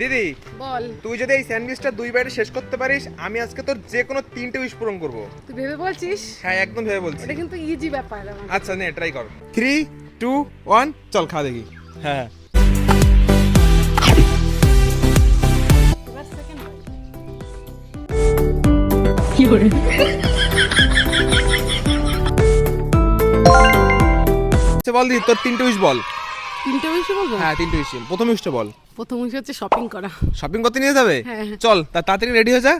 দিদি বল। তুই যদি এই স্যান্ডউইচটা 2 বাইটে শেষ করতে পারিস, আমি আজকে তোর যে কোনো 3টে উইশ পূরণ করব। তুই ভেবে বলছিস? হ্যাঁ, একদম ভেবে বলছি। এটা কিন্তু ইজি ব্যাপার আমার। আচ্ছা নে ট্রাই কর। 3 2 1 চল খা দেখি। হ্যাঁ এবার সেকেন্ড বল। আচ্ছা বল দিদি, তোর 3টে উইশ বল। তিনটে উইশই বলবো? হ্যাঁ 3টে উইশ। প্রথম উইশটা বল। প্রথম উইশ হচ্ছে শপিং করা। শপিং করতে নিয়ে যাবে? হ্যাঁ। চল তাড়াতাড়ি রেডি হয়ে যা।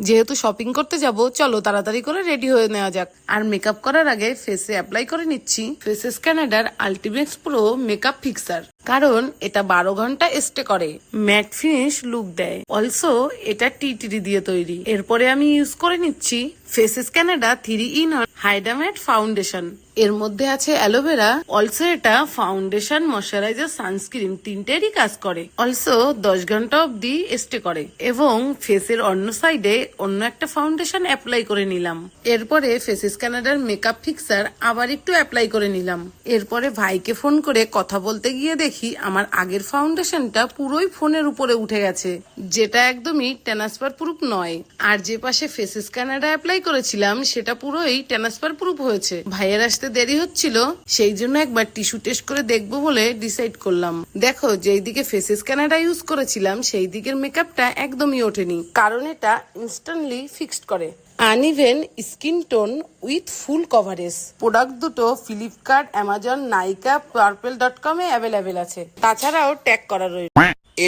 যেহেতু শপিং করতে যাব চলো তাড়াতাড়ি করে রেডি হয়ে নেওয়া যাক। আর মেকআপ করার আগে ফেসে অ্যাপ্লাই করে নিচ্ছি ফেসেস কানাডার আলটিমেক্স প্রো মেকআপ ফিক্সার, কারণ এটা 12 ঘন্টা স্টে করে, ম্যাট ফিনিশ লুক দেয়। অলসো এটা টিটিডি দিয়ে তৈরি। এরপরে আমি ইউজ করে নিচ্ছি ফেসেস কানাডা 3 in 1 হাইড্রামেট ফাউন্ডেশন। এর মধ্যে আছে অ্যালোভেরা। অলসো এটা ফাউন্ডেশন, ময়শ্চারাইজার, সানস্ক্রিন তিনটেরই কাজ করে। অলসো 10 ঘন্টা অব্দি স্টে করে। এবং ফেসের অন্য সাইডে অন্য একটা ফাউন্ডেশন অ্যাপ্লাই করে নিলাম। এরপরে ফেসেস কানাডার মেকআপ ফিক্সার আবার একটু অ্যাপ্লাই করে নিলাম। এরপরে ভাইকে ফোন করে কথা বলতে গিয়ে দেখি আমার আগের ফাউন্ডেশনটা পুরোই ফোনের উপরে উঠে গেছে, যেটা একদমই ট্রান্সফার প্রুফ নয়। আর যে পাশে ফেসেস কানাডা অ্যাপ্লাই করেছিলাম সেটা পুরোই ট্রান্সফার প্রুফ হয়েছে। ভাইয়ের আসতে দেরি হচ্ছিল, সেই জন্য একবার টিস্যু টেস্ট করে দেখবো বলে ডিসাইড করলাম। দেখো, যেই দিকে ফেসেস কানাডা ইউজ করেছিলাম সেই দিকের মেকআপটা একদমই ওঠেনি, কারণ এটা ইনস্ট্যান্টলি ফিক্সড করে uneven skin tone with full coverage. Product দুটো ফ্লিপকার্ট, অ্যামাজন, নাইকা, পার্পেল.com এ অ্যাভেলেবেল আছে। তাছাড়াও ট্যাগ করা রয়েছে।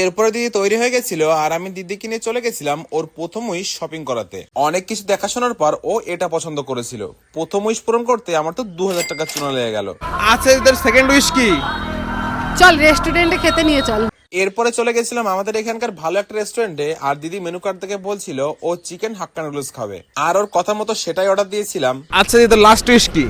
এরপরে দিদি তৈরি হয়ে গেছিল আর আমি দিদিকে নিয়ে চলে গেছিলাম ওর প্রথম উইশ শপিং করাতে। অনেক কিছু দেখাশোনার পর ও এটা পছন্দ করেছিল। প্রথম উইশ পূরণ করতে আমার তো 2000 টাকা চুনা লেগে গেল। আচ্ছা তোর সেকেন্ড উইশ কি? চল রেস্টুরেন্টে খেতে নিয়ে চল। এরপরে চলে গেছিলাম আমাদের এখানকার ভালো একটা রেস্টুরেন্টে, আর দিদি মেনু কার্ড থেকে বলছিল ও চিকেন হাক্কা নুডলস খাবে, আর ওর কথা মতো সেটাই অর্ডার দিয়েছিলাম। আচ্ছা দিদি তোর লাস্ট উইশ কি?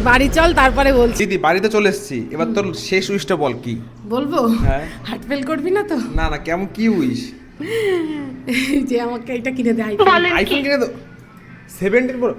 বাড়ি চল, তারপরে বলছি। দিদি বাড়িতে চলে এসেছি, এবার তোর শেষ উইশটা বল কি? বলবো? হ্যাঁ। হার্ট ফেল করবি না তো? না না, কেমন কি উইশ? যে আমাকে এটা কিনে দেয়। আইফোন কিনে দাও 17 Pro।